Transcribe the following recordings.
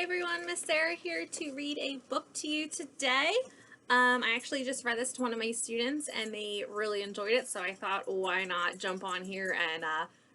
Hi everyone, Miss Sarah here to read a book to you today. I actually just read this to one of my students and they really enjoyed it, so I thought why not jump on here and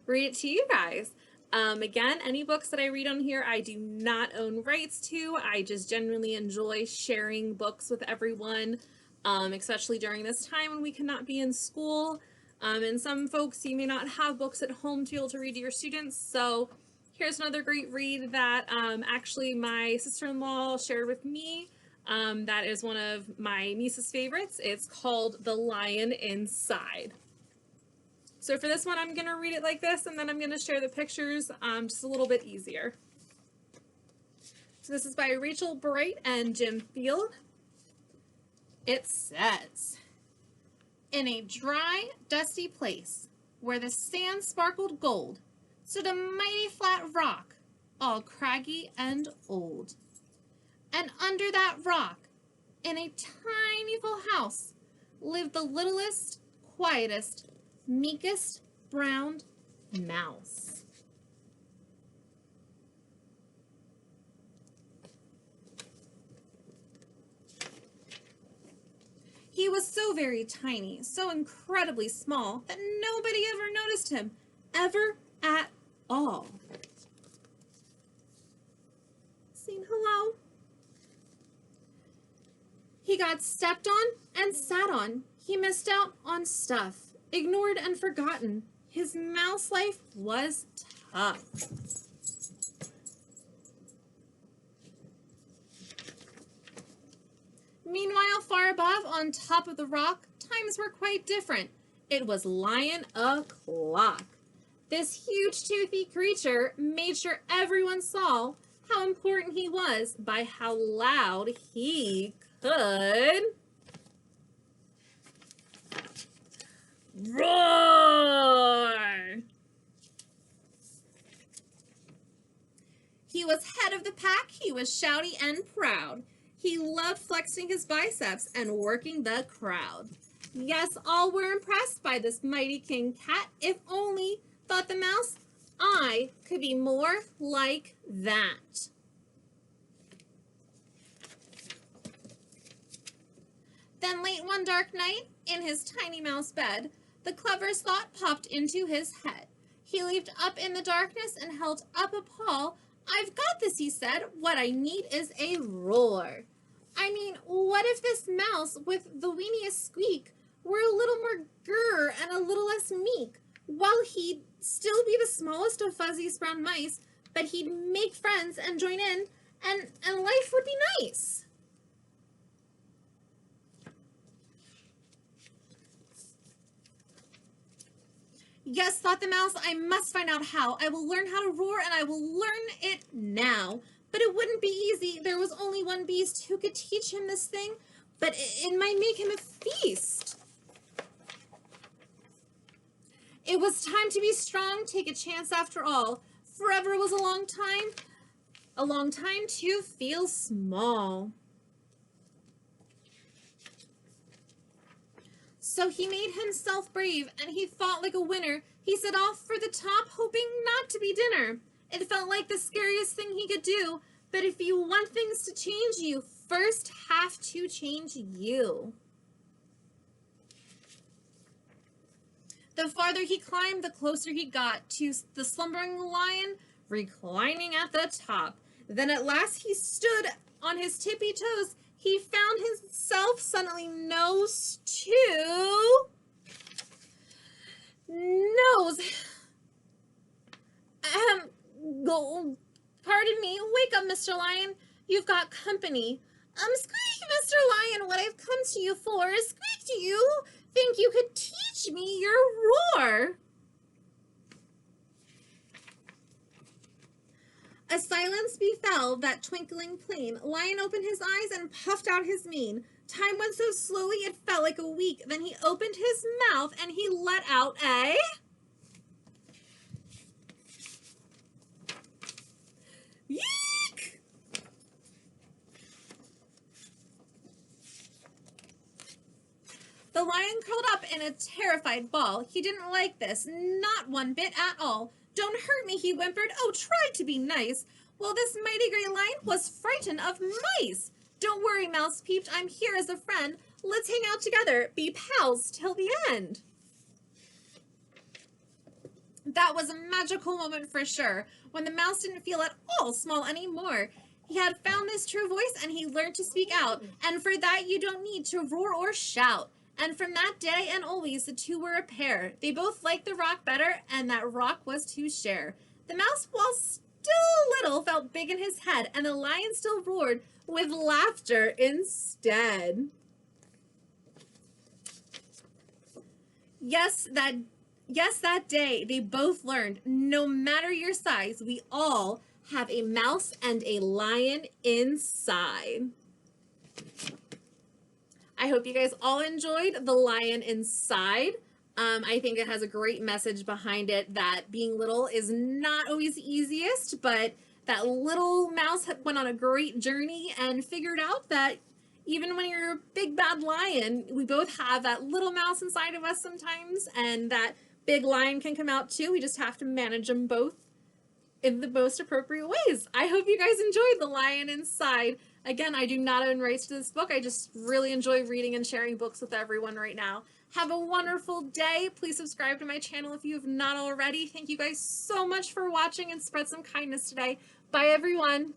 read it to you guys. Again, any books that I read on here I do not own rights to. I just genuinely enjoy sharing books with everyone, especially during this time when we cannot be in school. And some folks, you may not have books at home to be able to read to your students, so here's another great read that actually my sister-in-law shared with me. That is one of my niece's favorites. It's called The Lion Inside. So for this one, I'm going to read it like this, and then I'm going to share the pictures just a little bit easier. So this is by Rachel Bright and Jim Field. It says, "In a dry, dusty place where the sand sparkled gold, stood a mighty flat rock, all craggy and old. And under that rock, in a tiny little house, lived the littlest, quietest, meekest brown mouse." He was so very tiny, so incredibly small, that nobody ever noticed him, ever at all. Saying hello. He got stepped on and sat on. He missed out on stuff, ignored and forgotten. His mouse life was tough. Meanwhile, far above, on top of the rock, times were quite different. It was Lion o'Clock. This huge toothy creature made sure everyone saw how important he was by how loud he could roar. He was head of the pack. He was shouty and proud. He loved flexing his biceps and working the crowd. Yes, all were impressed by this mighty king cat. If only, thought the mouse, I could be more like that. Then late one dark night, in his tiny mouse bed, the cleverest thought popped into his head. He leaped up in the darkness and held up a paw. "I've got this," he said. "What I need is a roar. I mean, what if this mouse with the weeniest squeak were a little more grrr and a little less meek? Well, he'd still be the smallest of fuzziest brown mice, but he'd make friends and join in, and life would be nice." Yes, thought the mouse, I must find out how. I will learn how to roar, and I will learn it now. But it wouldn't be easy. There was only one beast who could teach him this thing, but it might make him a feast. It was time to be strong, take a chance after all. Forever was a long time to feel small. So he made himself brave, and he fought like a winner. He set off for the top, hoping not to be dinner. It felt like the scariest thing he could do, but if you want things to change, you first have to change you. The farther he climbed, the closer he got to the slumbering lion, reclining at the top. Then at last he stood on his tippy toes. He found himself suddenly nose to nose. Pardon me, wake up, Mr. Lion. You've got company. Squeak, Mr. Lion, what I've come to you for is squeak. Do you think you could teach me your roar? A silence befell that twinkling plain. Lion opened his eyes and puffed out his mane. Time went so slowly it felt like a week. Then he opened his mouth and he let out a yeek! The lion curled up in a terrified ball. He didn't like this, not one bit at all. "Don't hurt me," he whimpered. "Oh, try to be nice. Well, this mighty great lion was frightened of mice. Don't worry, Mouse peeped. I'm here as a friend. Let's hang out together, be pals till the end. That was a magical moment for sure, when the mouse didn't feel at all small anymore. He had found this true voice and he learned to speak out, and for that you don't need to roar or shout. And from that day and always the two were a pair. They both liked the rock better, and that rock was to share. The mouse, while still little, felt big in his head, and the lion still roared with laughter instead. Yes, that day they both learned, no matter your size, we all have a mouse and a lion inside. I hope you guys all enjoyed The Lion Inside. I think it has a great message behind it that being little is not always the easiest, but that little mouse went on a great journey and figured out that even when you're a big bad lion, we both have that little mouse inside of us sometimes, and that big lion can come out too. We just have to manage them both in the most appropriate ways. I hope you guys enjoyed The Lion Inside. Again, I do not own rights to this book. I just really enjoy reading and sharing books with everyone right now. Have a wonderful day. Please subscribe to my channel if you have not already. Thank you guys so much for watching, and spread some kindness today. Bye, everyone.